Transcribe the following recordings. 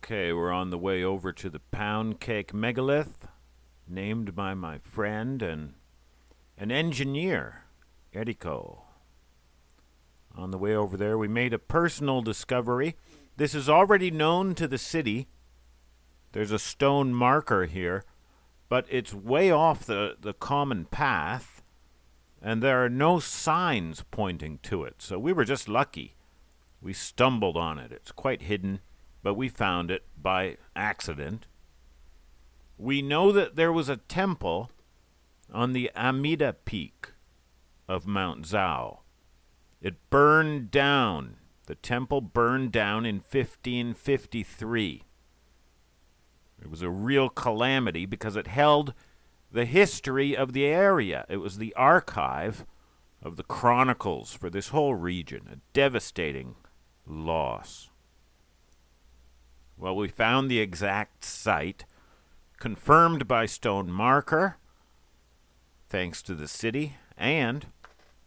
Okay, we're on the way over to the Pound Cake Megalith, named by my friend and an engineer, Eriko. On the way over there, we made a personal discovery. This is already known to the city. There's a stone marker here, but it's way off the common path, and there are no signs pointing to it. So we were just lucky. We stumbled on it. It's quite hidden, but we found it by accident. We know that there was a temple on the Amida Peak of Mount Zhao. It burned down. The temple burned down in 1553. It was a real calamity because it held the history of the area. It was the archive of the chronicles for this whole region. A devastating loss. Well, we found the exact site, confirmed by stone marker, thanks to the city, and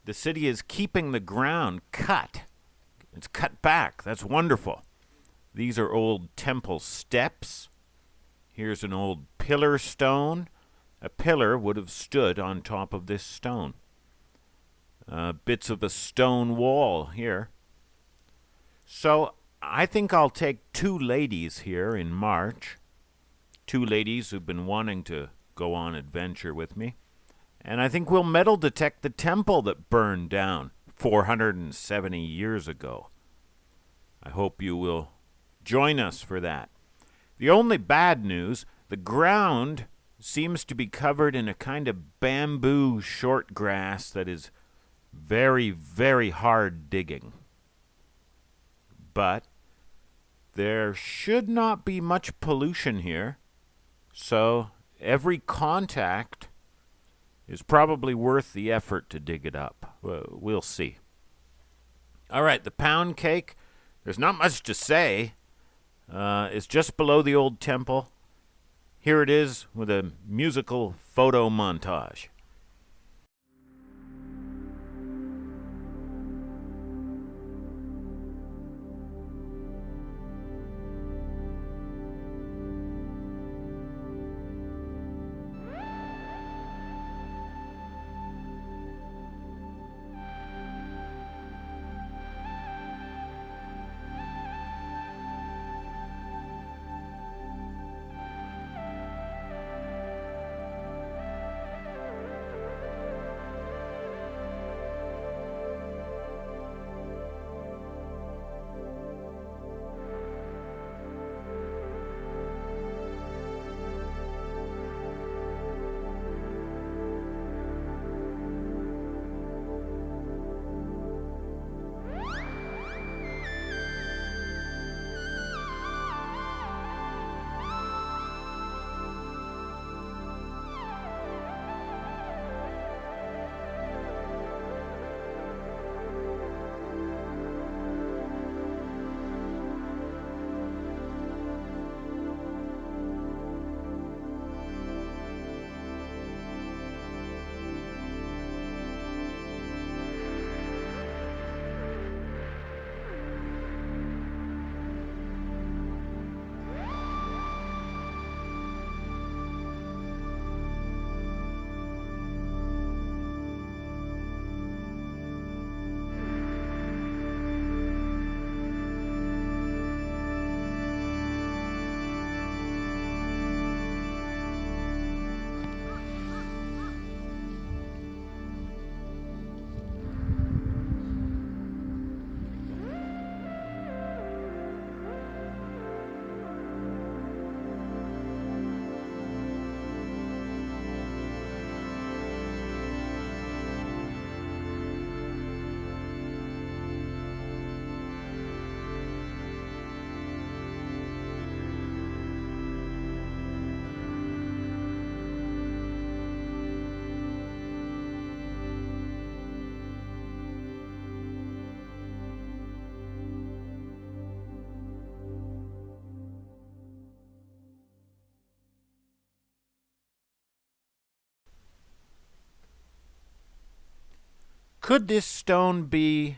the city is keeping the ground cut. It's cut back. That's wonderful. These are old temple steps. Here's an old pillar stone. A pillar would have stood on top of this stone. Bits of a stone wall here. So I think I'll take two ladies here in March. Two ladies who've been wanting to go on adventure with me. And I think we'll metal detect the temple that burned down 470 years ago. I hope you will join us for that. The only bad news, the ground seems to be covered in a kind of bamboo short grass that is very, very hard digging. But there should not be much pollution here, so every contact is probably worth the effort to dig it up. We'll see. All right, the Pound Cake, there's not much to say. It's just below the old temple. Here it is with a musical photo montage. Could this stone be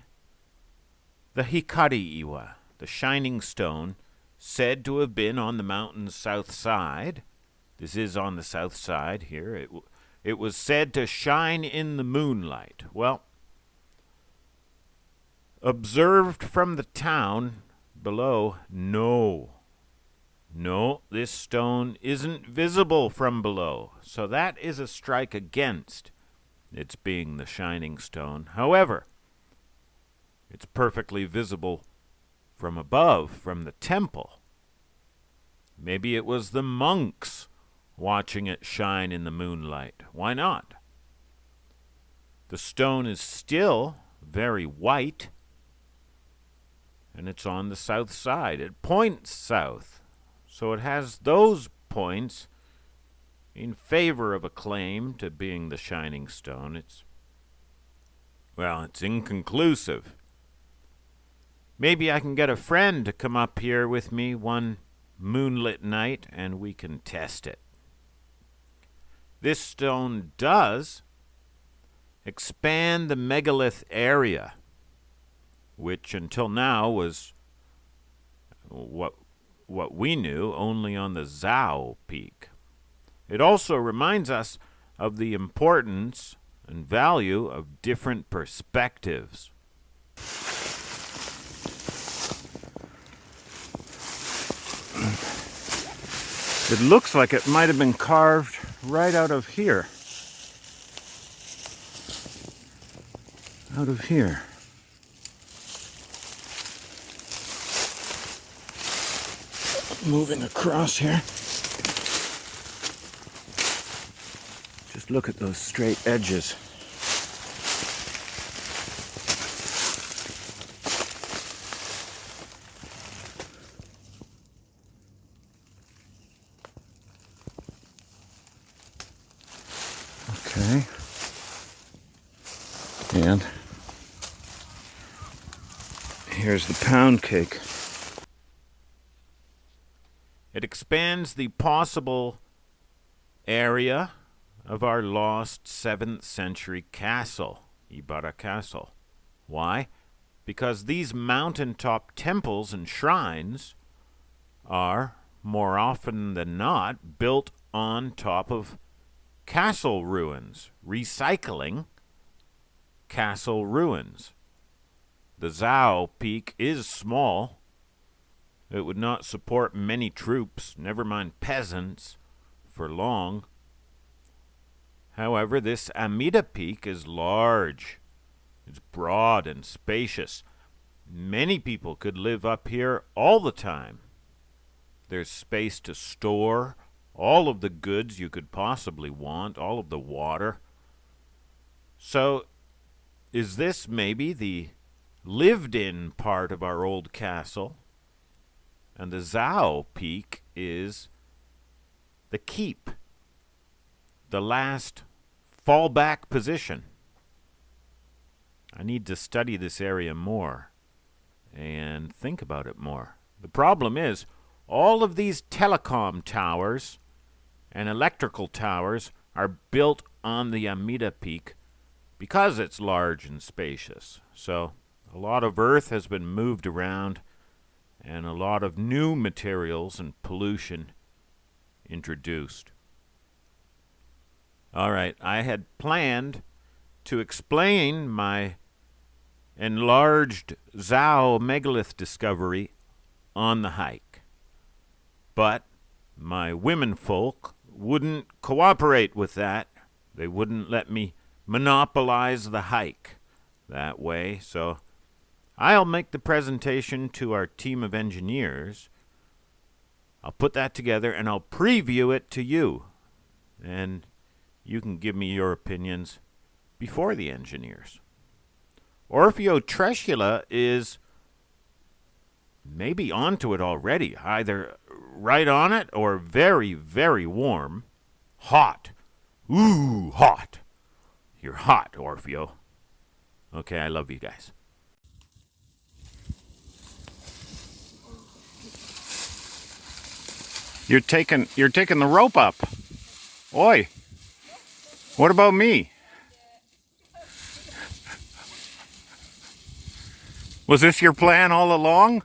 the Hikari Iwa, the shining stone, said to have been on the mountain's south side. This is on the south side here. It was said to shine in the moonlight. Well, observed from the town below, no, this stone isn't visible from below. So that is a strike against its being the shining stone. However, it's perfectly visible from above, from the temple. Maybe it was the monks watching it shine in the moonlight. Why not? The stone is still very white, and it's on the south side. It points south, so it has those points in favor of a claim to being the shining stone. It's inconclusive. Maybe I can get a friend to come up here with me one moonlit night and we can test it. This stone does expand the megalith area, which until now was what we knew only on the Zhao Peak. It also reminds us of the importance and value of different perspectives. It looks like it might have been carved right out of here. Out of here. Moving across here. Just look at those straight edges. Okay. And here's the pound cake. It expands the possible area of our lost 7th century castle, Ibarra Castle. Why? Because these mountaintop temples and shrines are, more often than not, built on top of castle ruins, recycling castle ruins. The Zhao Peak is small. It would not support many troops, never mind peasants, for long. However, this Amida Peak is large. It's broad and spacious. Many people could live up here all the time. There's space to store all of the goods you could possibly want, all of the water. So, is this maybe the lived-in part of our old castle? And the Zhao Peak is the keep, the last fallback position. I need to study this area more and think about it more. The problem is, all of these telecom towers and electrical towers are built on the Amida Peak because it's large and spacious. So a lot of earth has been moved around and a lot of new materials and pollution introduced. All right, I had planned to explain my enlarged Zhao megalith discovery on the hike, but my womenfolk wouldn't cooperate with that. They wouldn't let me monopolize the hike that way, so I'll make the presentation to our team of engineers. I'll put that together and I'll preview it to you. And you can give me your opinions before the engineers. Orpheotrechula is maybe onto it already, either right on it or very, very warm. Hot. Ooh, hot. You're hot, Orpheo. Okay, I love you guys. You're taking the rope up. Oi. What about me? Was this your plan all along?